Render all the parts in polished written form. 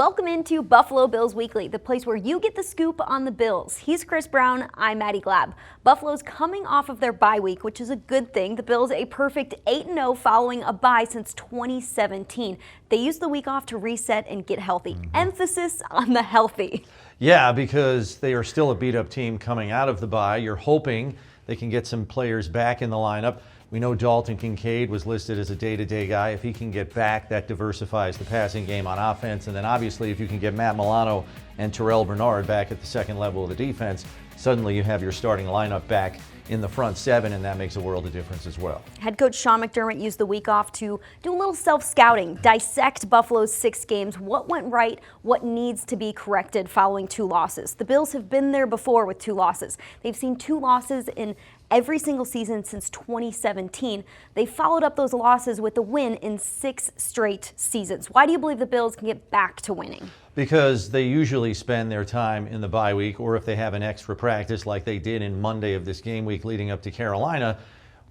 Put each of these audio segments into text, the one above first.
Welcome into Buffalo Bills Weekly, the place where you get the scoop on the Bills. He's Chris Brown, I'm Maddy Glab. Buffalo's coming off of their bye week, which is a good thing. The Bills a perfect 8-0 following a bye since 2017. They used the week off to reset and get healthy. Emphasis on the healthy. Yeah, because they are still a beat-up team coming out of the bye. You're hoping they can get some players back in the lineup. We know Dalton Kincaid was listed as a day-to-day guy. If he can get back, that diversifies the passing game on offense. And then obviously if you can get Matt Milano and Terrell Bernard back at the second level of the defense, suddenly you have your starting lineup back in the front seven, and that makes a world of difference as well. Head coach Shaun used the week off to do a little self-scouting, dissect Buffalo's 6 games, what went right, what needs to be corrected following 2 losses. The Bills have been there before with 2 losses. They've seen 2 losses in every single season since 2017. They followed up those losses with a win in 6 straight seasons. Why do you believe the Bills can get back to winning? Because they usually spend their time in the bye week, or if they have an extra practice like they did in Monday of this game week leading up to Carolina,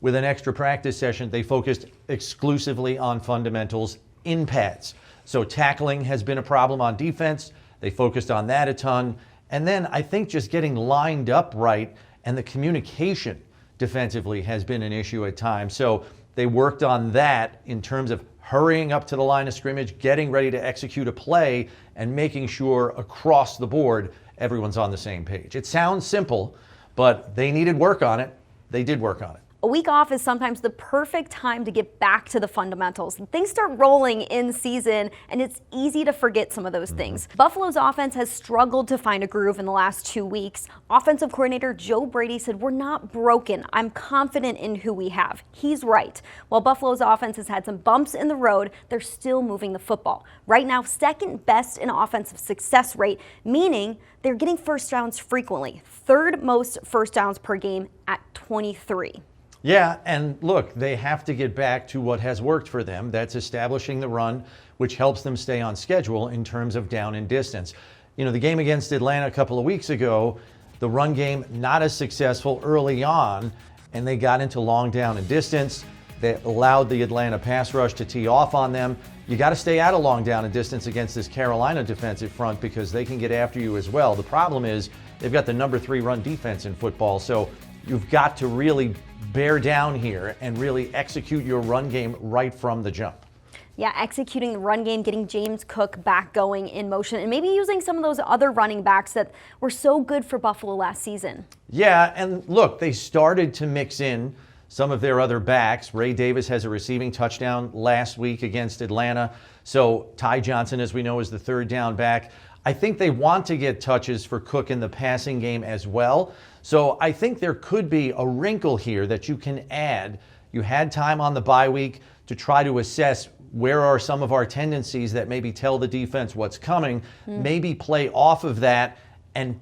with an extra practice session, they focused exclusively on fundamentals in pads. So tackling has been a problem on defense. They focused on that a ton. And then I think just getting lined up right and the communication defensively has been an issue at times. So they worked on that in terms of hurrying up to the line of scrimmage, getting ready to execute a play, and making sure across the board everyone's on the same page. It sounds simple, but they needed work on it. They did work on it. A week off is sometimes the perfect time to get back to the fundamentals. Things start rolling in season, and it's easy to forget some of those things. Buffalo's offense has struggled to find a groove in the last 2 weeks. Offensive coordinator Joe Brady said, "We're not broken. I'm confident in who we have." He's right. While Buffalo's offense has had some bumps in the road, they're still moving the football. Right now, second best in offensive success rate, meaning they're getting first downs frequently. 3rd most first downs per game at 23. Yeah, and look, they have to get back to what has worked for them. That's establishing the run, which helps them stay on schedule in terms of down and distance. You know, the game against Atlanta a couple of weeks ago, the run game not as successful early on, and they got into long down and distance. That allowed the Atlanta pass rush to tee off on them. You got to stay out of long down and distance against this Carolina defensive front because they can get after you as well. The problem is they've got the number 3 run defense in football, so you've got to really bear down here and really execute your run game right from the jump. Yeah, executing the run game, getting James Cook back going in motion, and maybe using some of those other running backs that were so good for Buffalo last season. Yeah, and look, they started to mix in some of their other backs. Ray Davis has a receiving touchdown last week against Atlanta. So Ty Johnson, as we know, is the 3rd down back. I think they want to get touches for Cook in the passing game as well. So I think there could be a wrinkle here that you can add. You had time on the bye week to try to assess where are some of our tendencies that maybe tell the defense what's coming, maybe play off of that and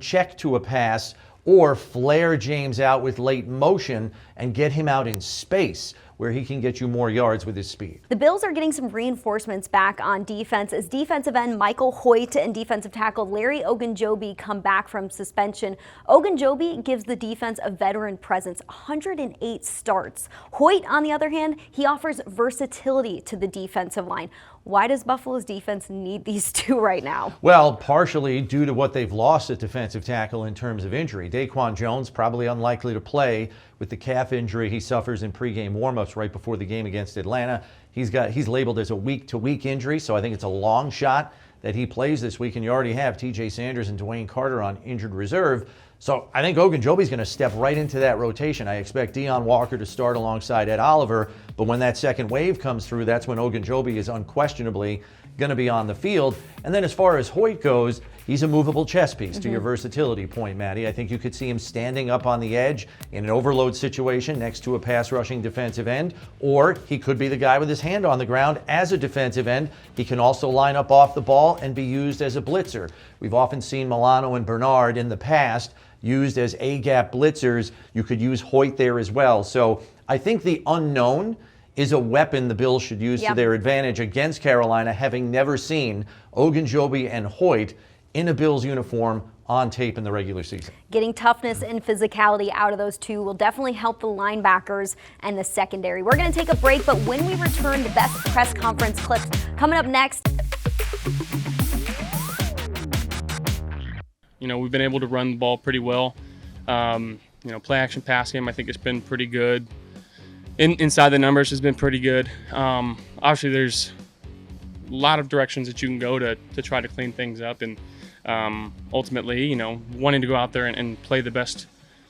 check to a pass, or flare James out with late motion and get him out in space where he can get you more yards with his speed. The Bills are getting some reinforcements back on defense as defensive end Michael Hoyt and defensive tackle Larry Ogunjobi come back from suspension. Ogunjobi gives the defense a veteran presence, 108 starts. Hoyt, on the other hand, he offers versatility to the defensive line. Why does Buffalo's defense need these 2 right now? Well, partially due to what they've lost at defensive tackle in terms of injury. Daquan Jones probably unlikely to play with the calf injury he suffers in pregame warmups right before the game against Atlanta. He's labeled as a week-to-week injury, so I think it's a long shot that he plays this week, and you already have TJ Sanders and Dwayne Carter on injured reserve. So I think Ogunjobi's going to step right into that rotation. I expect Deion Walker to start alongside Ed Oliver, but when that second wave comes through, that's when Ogunjobi is unquestionably going to be on the field. And then as far as Hoyt goes, he's a movable chess piece to your versatility point, Maddy. I think you could see him standing up on the edge in an overload situation next to a pass rushing defensive end, or he could be the guy with his hand on the ground as a defensive end. He can also line up off the ball and be used as a blitzer. We've often seen Milano and Bernard in the past used as A-gap blitzers. You could use Hoyt there as well. So I think the unknown is a weapon the Bills should use to their advantage against Carolina, having never seen Ogunjobi and Hoyt in a Bills uniform on tape in the regular season. Getting toughness and physicality out of those 2 will definitely help the linebackers and the secondary. We're going to take a break, but when we return, the best press conference clips coming up next. we've been able to run the ball pretty well. Play action pass game, I think it's been pretty good. Inside the numbers has been pretty good. Obviously, there's a lot of directions that you can go to try to clean things up, and ultimately, wanting to go out there and play the best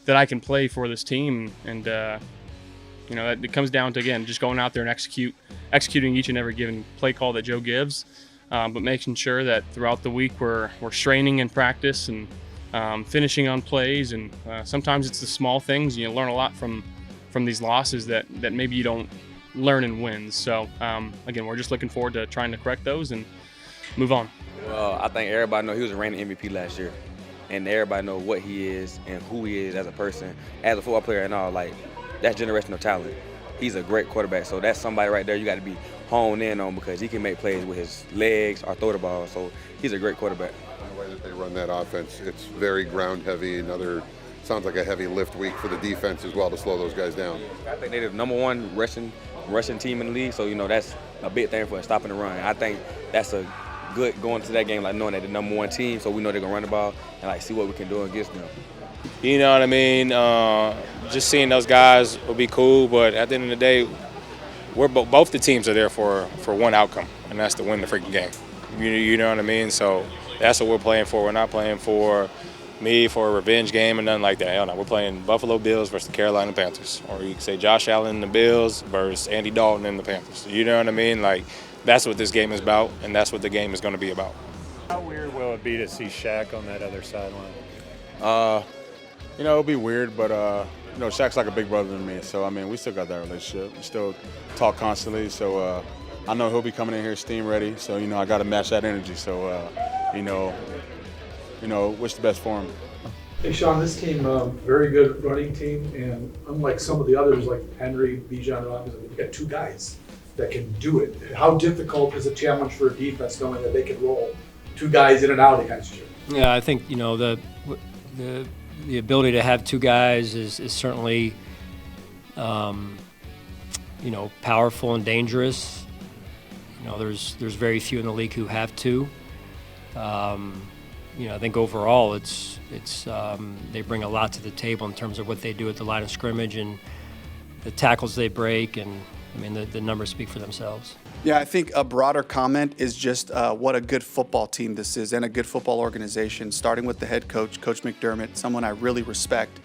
that I can play for this team. And it comes down to, again, just going out there and executing each and every given play call that Joe gives, but making sure that throughout the week we're straining in practice and finishing on plays. And sometimes it's the small things. You learn a lot from these losses that maybe you don't learn in wins. So again, we're just looking forward to trying to correct those and move on. Well, I think everybody know he was a reigning MVP last year, and everybody know what he is and who he is as a person, as a football player and all. Like, that's generational talent. He's a great quarterback, so that's somebody right there you got to be honed in on, because he can make plays with his legs or throw the ball. So he's a great quarterback. The way that they run that offense, it's very ground heavy. Sounds like a heavy lift week for the defense as well to slow those guys down. I think they're the number one rushing team in the league, so that's a big thing for stopping the run. I think that's a good going to that game, like knowing that the number one team, so we know they're gonna run the ball and like see what we can do against them. You know what I mean? Just seeing those guys will be cool, but at the end of the day, we're both the teams are there for one outcome, and that's to win the freaking game. You know what I mean? So that's what we're playing for. We're not playing for a revenge game or nothing like that. Hell no, we're playing Buffalo Bills versus the Carolina Panthers, or you can say Josh Allen and the Bills versus Andy Dalton and the Panthers. You know what I mean? Like, that's what this game is about, and that's what the game is going to be about. How weird will it be to see Shaq on that other sideline? It'll be weird, but Shaq's like a big brother to me. So we still got that relationship. We still talk constantly. So I know he'll be coming in here steam ready. So I got to match that energy. So wish the best for him. Hey Shaun, this team, very good running team, and unlike some of the others like Henry, Bijan, and others, you got two guys that can do it. How difficult is a challenge for a defense knowing that they can roll two guys in and out against you? Yeah, I think the ability to have two guys is certainly powerful and dangerous. There's very few in the league who have two. I think overall it's they bring a lot to the table in terms of what they do at the line of scrimmage and the tackles they break, and the numbers speak for themselves. Yeah, I think a broader comment is just what a good football team this is, and a good football organization, starting with the head coach, Coach McDermott, someone I really respect.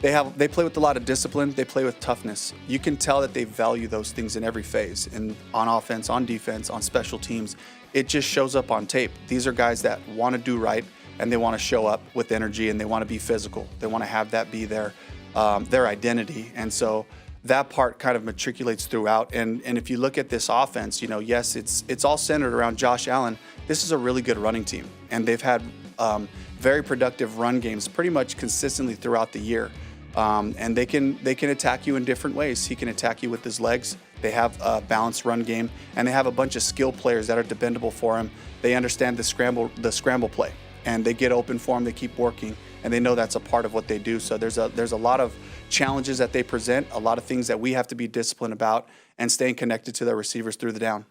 They play with a lot of discipline, they play with toughness. You can tell that they value those things in every phase, on offense, on defense, on special teams. It just shows up on tape. These are guys that want to do right, and they want to show up with energy, and they want to be physical. They want to have that be their identity. And so that part kind of matriculates throughout. And if you look at this offense, yes, it's all centered around Josh Allen. This is a really good running team, and they've had very productive run games pretty much consistently throughout the year. And they can attack you in different ways. He can attack you with his legs. They have a balanced run game, and they have a bunch of skill players that are dependable for him. They understand the scramble play, and they get open for him. They keep working, and they know that's a part of what they do. So there's a lot of challenges that they present, a lot of things that we have to be disciplined about, and staying connected to their receivers through the down.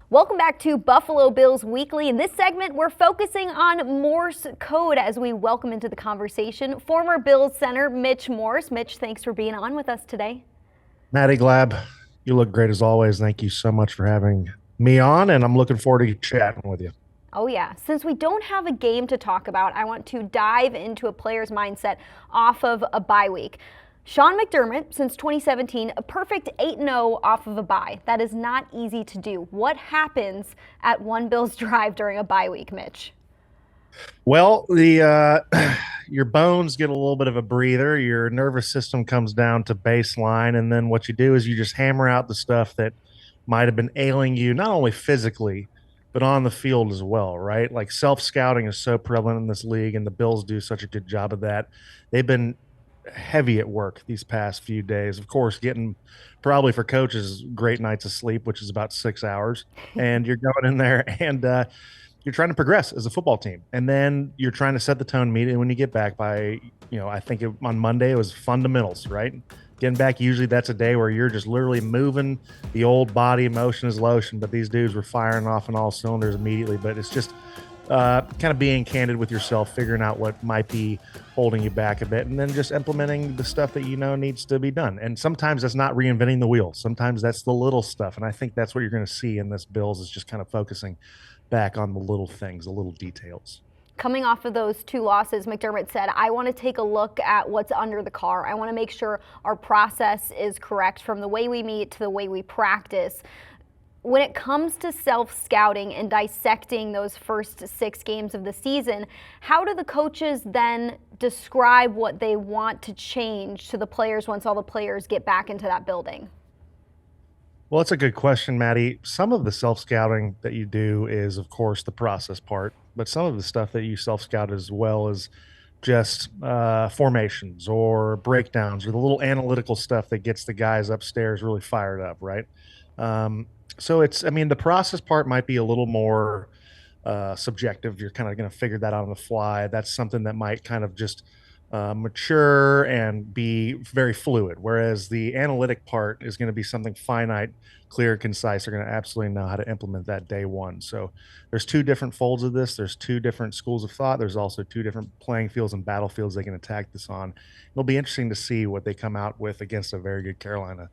Welcome back to Buffalo Bills Weekly. In this segment, we're focusing on Morse Code as we welcome into the conversation former Bills center Mitch Morse. Mitch, thanks for being on with us today. Maddy, Glab, you look great as always. Thank you so much for having me on, and I'm looking forward to chatting with you. Oh yeah, since we don't have a game to talk about, I want to dive into a player's mindset off of a bye week. Shaun McDermott, since 2017, a perfect 8-0 off of a bye. That is not easy to do. What happens at one Bills drive during a bye week, Mitch? Well, your bones get a little bit of a breather. Your nervous system comes down to baseline, and then what you do is you just hammer out the stuff that might have been ailing you, not only physically, but on the field as well, right? Like self-scouting is so prevalent in this league, and the Bills do such a good job of that. They've been heavy at work these past few days, of course, getting probably for coaches great nights of sleep, which is about 6 hours, and you're going in there and you're trying to progress as a football team, and then you're trying to set the tone immediately when you get back by, I think on Monday it was fundamentals, right? Getting back, usually that's a day where you're just literally moving. The old body, motion is lotion, but these dudes were firing off on all cylinders immediately. But it's just kind of being candid with yourself, figuring out what might be holding you back a bit, and then just implementing the stuff that you know needs to be done. And sometimes that's not reinventing the wheel. Sometimes that's the little stuff. And I think that's what you're going to see in this Bills, is just kind of focusing back on the little things, the little details. Coming off of those 2 losses, McDermott said, I want to take a look at what's under the car. I want to make sure our process is correct from the way we meet to the way we practice. When it comes to self-scouting and dissecting those first 6 games of the season, how do the coaches then describe what they want to change to the players once all the players get back into that building? Well, it's a good question, Maddy. Some of the self-scouting that you do is, of course, the process part, but some of the stuff that you self-scout as well is just formations or breakdowns or the little analytical stuff that gets the guys upstairs really fired up, right? So the process part might be a little more subjective. You're kind of going to figure that out on the fly. That's something that might kind of just mature and be very fluid. Whereas the analytic part is going to be something finite, clear, concise. They're going to absolutely know how to implement that day one. So there's 2 different folds of this. There's 2 different schools of thought. There's also 2 different playing fields and battlefields they can attack this on. It'll be interesting to see what they come out with against a very good Carolina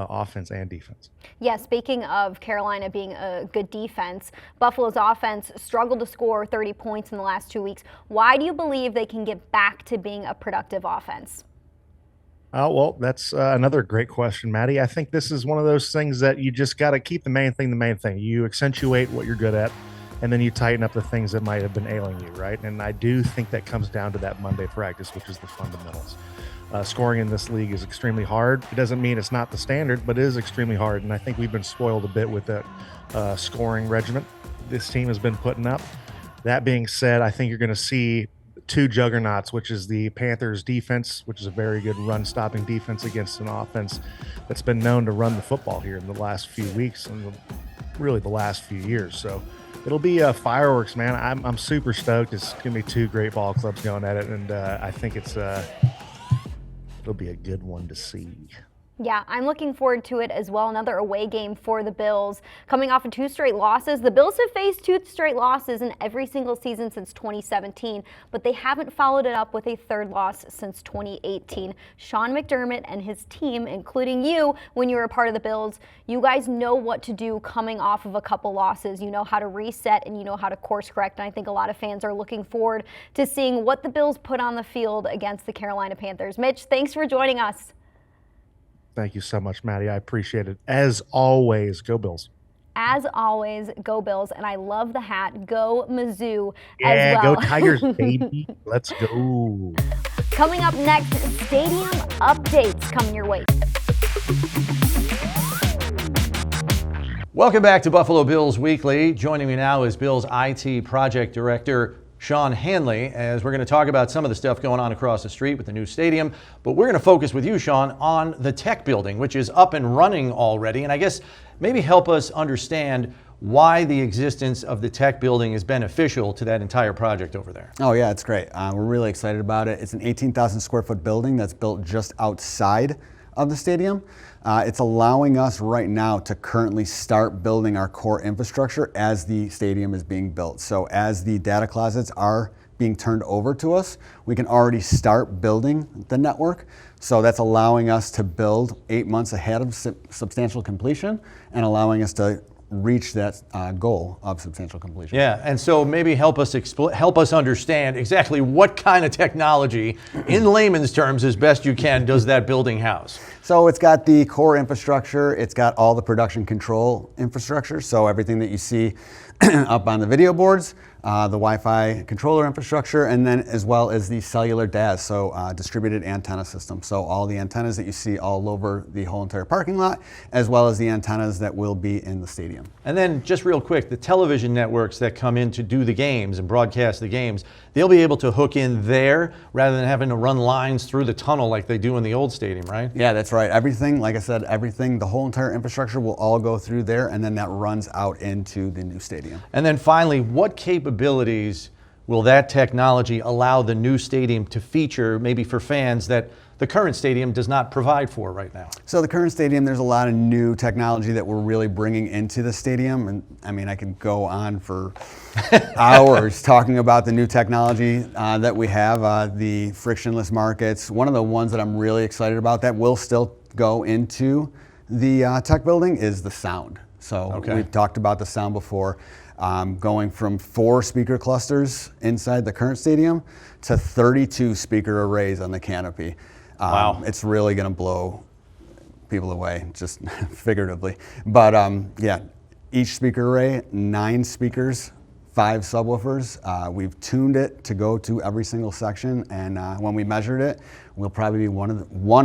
offense and defense. Yeah, speaking of Carolina being a good defense, Buffalo's offense struggled to score 30 points in the last 2 weeks. Why do you believe they can get back to being a productive offense? Well, that's another great question, Maddy. I think this is one of those things that you just got to keep the main thing. You accentuate what you're good at, and then you tighten up the things that might have been ailing you, right? And I do think that comes down to that Monday practice, which is the fundamentals. Scoring in this league is extremely hard. It doesn't mean it's not the standard, but it is extremely hard. And I think we've been spoiled a bit with that scoring regimen this team has been putting up. That being said, I think you're going to see 2 juggernauts, which is the Panthers defense, which is a very good run-stopping defense against an offense that's been known to run the football here in the last few weeks and really the last few years. So it'll be fireworks, man. I'm super stoked. It's going to be 2 great ball clubs going at it, and I think it'll be a good one to see. Yeah, I'm looking forward to it as well. Another away game for the Bills. Coming off of 2 straight losses, the Bills have faced 2 straight losses in every single season since 2017, but they haven't followed it up with a 3rd loss since 2018. Shaun McDermott and his team, including you, when you were a part of the Bills, you guys know what to do coming off of a couple losses. You know how to reset and you know how to course correct, and I think a lot of fans are looking forward to seeing what the Bills put on the field against the Carolina Panthers. Mitch, thanks for joining us. Thank you so much, Maddy. I appreciate it. As always, go Bills. As always, go Bills. And I love the hat. Go Mizzou as well. Go Tigers, baby. Let's go. Coming up next, stadium updates coming your way. Welcome back to Buffalo Bills Weekly. Joining me now is Bills IT Project Director Shaun Handley, as we're going to talk about some of the stuff going on across the street with the new stadium. But we're going to focus with you, Shaun, on the tech building, which is up and running already. And I guess maybe help us understand why the existence of the tech building is beneficial to that entire project over there. Oh yeah, it's great. We're really excited about it. It's an 18,000 square foot building that's built just outside of the stadium. It's allowing us right now to currently start building our core infrastructure as the stadium is being built. So as the data closets are being turned over to us, we can already start building the network. So that's allowing us to build 8 months ahead of substantial completion and allowing us to reach that goal of substantial completion. Yeah, and so maybe help us understand exactly what kind of technology, in layman's terms, as best you can, does that building house? So it's got the core infrastructure, it's got all the production control infrastructure, so everything that you see up on the video boards, the Wi-Fi controller infrastructure, and then as well as the cellular DAS, so distributed antenna system. So all the antennas that you see all over the whole entire parking lot, as well as the antennas that will be in the stadium. And then just real quick, the television networks that come in to do the games and broadcast the games, they'll be able to hook in there rather than having to run lines through the tunnel like they do in the old stadium, right? Yeah, that's right. Everything, like I said, everything, the whole entire infrastructure will all go through there, and then that runs out into the new stadium. And then finally, what capabilities will that technology allow the new stadium to feature, maybe for fans that the current stadium does not provide for right now? So the current stadium, there's a lot of new technology that we're really bringing into the stadium. And I mean, I could go on for hours talking about the new technology that we have, the frictionless markets. One of the ones that I'm really excited about that will still go into the tech building is the sound. So we've talked about the sound before, going from 4 speaker clusters inside the current stadium to 32 speaker arrays on the canopy. Wow. It's really going to blow people away, just figuratively. But yeah, each speaker array, 9 speakers, 5 subwoofers. We've tuned it to go to every single section, and when we measured it, we'll probably be one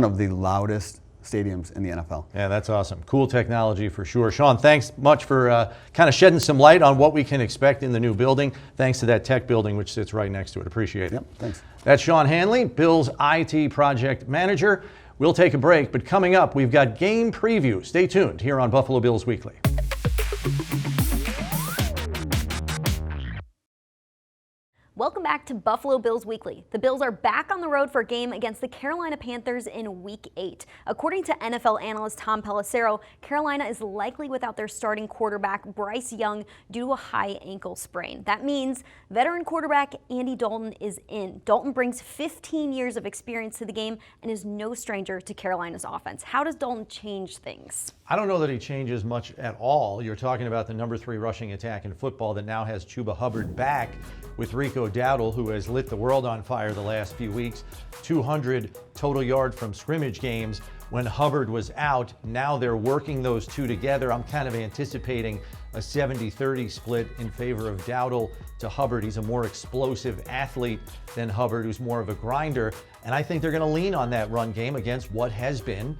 of the loudest stadiums in the NFL. Yeah, that's awesome. Cool technology for sure. Shaun, thanks much for kind of shedding some light on what we can expect in the new building, thanks to that tech building which sits right next to it. Appreciate it. Yep, thanks. That's Shaun Handley, Bills IT project manager. We'll take a break, but coming up, we've got game preview. Stay tuned here on Buffalo Bills Weekly. Welcome back to Buffalo Bills Weekly. The Bills are back on the road for a game against the Carolina Panthers in Week 8. According to NFL analyst Tom Pelissero, Carolina is likely without their starting quarterback Bryce Young due to a high ankle sprain. That means veteran quarterback Andy Dalton is in. Dalton brings 15 years of experience to the game and is no stranger to Carolina's offense. How does Dalton change things? I don't know that he changes much at all. You're talking about the number 3 rushing attack in football that now has Chuba Hubbard back with Rico Dowdle, who has lit the world on fire the last few weeks. 200 total yard from scrimmage games when Hubbard was out. Now they're working those two together. I'm kind of anticipating a 70-30 split in favor of Dowdle to Hubbard. He's a more explosive athlete than Hubbard, who's more of a grinder. And I think they're going to lean on that run game against what has been,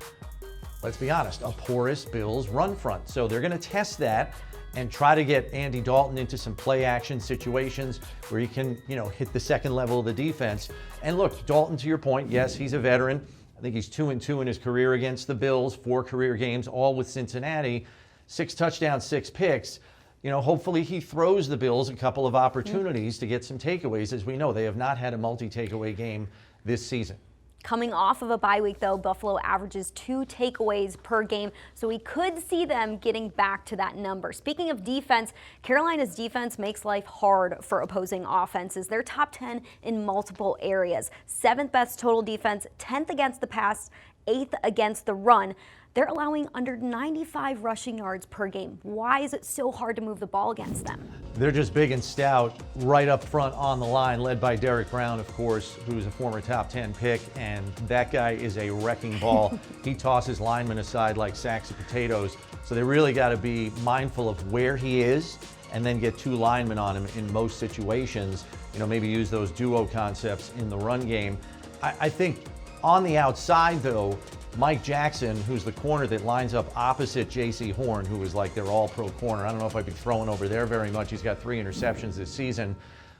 let's be honest, a porous Bills run front. So they're going to test that and try to get Andy Dalton into some play action situations where he can, hit the second level of the defense. And look, Dalton, to your point, yes, he's a veteran. I think he's 2-2 in his career against the Bills, 4 career games, all with Cincinnati, 6 touchdowns, 6 picks. Hopefully he throws the Bills a couple of opportunities to get some takeaways. As we know, they have not had a multi-takeaway game this season. Coming off of a bye week, though, Buffalo averages 2 takeaways per game, so we could see them getting back to that number. Speaking of defense, Carolina's defense makes life hard for opposing offenses. They're top 10 in multiple areas. 7th best total defense, 10th against the pass, 8th against the run. They're allowing under 95 rushing yards per game. Why is it so hard to move the ball against them? They're just big and stout right up front on the line, led by Derek Brown, of course, who's a former top 10 pick, and that guy is a wrecking ball. He tosses linemen aside like sacks of potatoes. So they really got to be mindful of where he is and then get 2 linemen on him in most situations. Maybe use those duo concepts in the run game. I think on the outside, though, Mike Jackson, who's the corner that lines up opposite J.C. Horn, who is like their all-pro corner. I don't know if I'd be throwing over there very much. He's got 3 interceptions this season.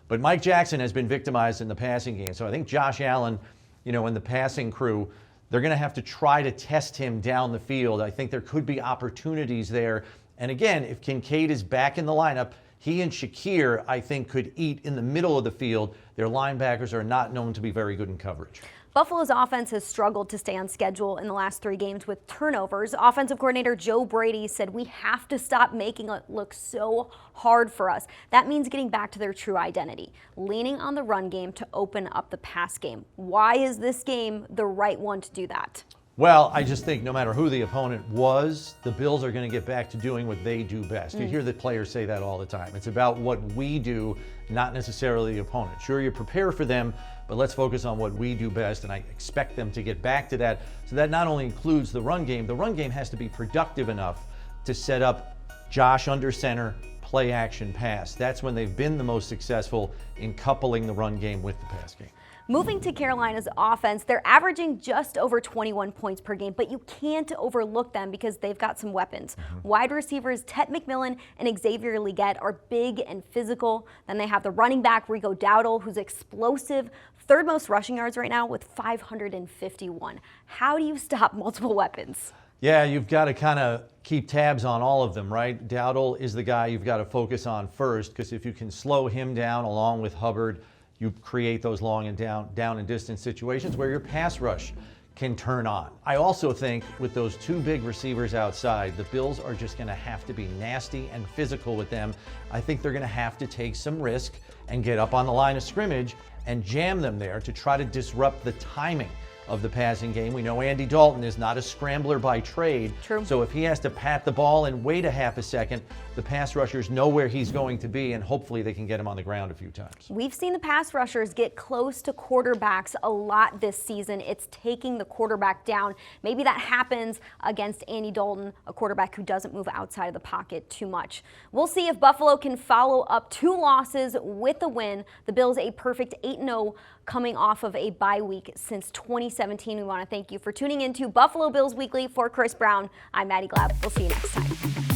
But Mike Jackson has been victimized in the passing game. So I think Josh Allen, and the passing crew, they're going to have to try to test him down the field. I think there could be opportunities there. And again, if Kincaid is back in the lineup, he and Shakir, I think, could eat in the middle of the field. Their linebackers are not known to be very good in coverage. Buffalo's offense has struggled to stay on schedule in the last 3 games with turnovers. Offensive coordinator Joe Brady said, "We have to stop making it look so hard for us." That means getting back to their true identity, leaning on the run game to open up the pass game. Why is this game the right one to do that? Well, I just think no matter who the opponent was, the Bills are going to get back to doing what they do best. You hear the players say that all the time. It's about what we do, not necessarily the opponent. Sure, you prepare for them, but let's focus on what we do best, and I expect them to get back to that. So that not only includes the run game has to be productive enough to set up Josh under center, play action pass. That's when they've been the most successful in coupling the run game with the pass game. Moving to Carolina's offense, they're averaging just over 21 points per game, but you can't overlook them because they've got some weapons. Wide receivers Ted McMillan and Xavier Legette are big and physical. Then they have the running back Rico Dowdle, who's explosive, 3rd most rushing yards right now with 551. How do you stop multiple weapons? Yeah, you've got to kind of keep tabs on all of them, right? Dowdle is the guy you've got to focus on first, because if you can slow him down along with Hubbard, you create those long and down and distance situations where your pass rush can turn on. I also think with those two big receivers outside, the Bills are just going to have to be nasty and physical with them. I think they're going to have to take some risk and get up on the line of scrimmage and jam them there to try to disrupt the timing of the passing game. We know Andy Dalton is not a scrambler by trade. True. So if he has to pat the ball and wait a half a second, the pass rushers know where he's going to be, and hopefully they can get him on the ground a few times. We've seen the pass rushers get close to quarterbacks a lot this season. It's taking the quarterback down. Maybe that happens against Andy Dalton, a quarterback who doesn't move outside of the pocket too much. We'll see if Buffalo can follow up 2 losses with a win. The Bills a perfect 8-0 coming off of a bye week since 2017. We want to thank you for tuning in to Buffalo Bills Weekly. For Chris Brown, I'm Maddy Glab. We'll see you next time.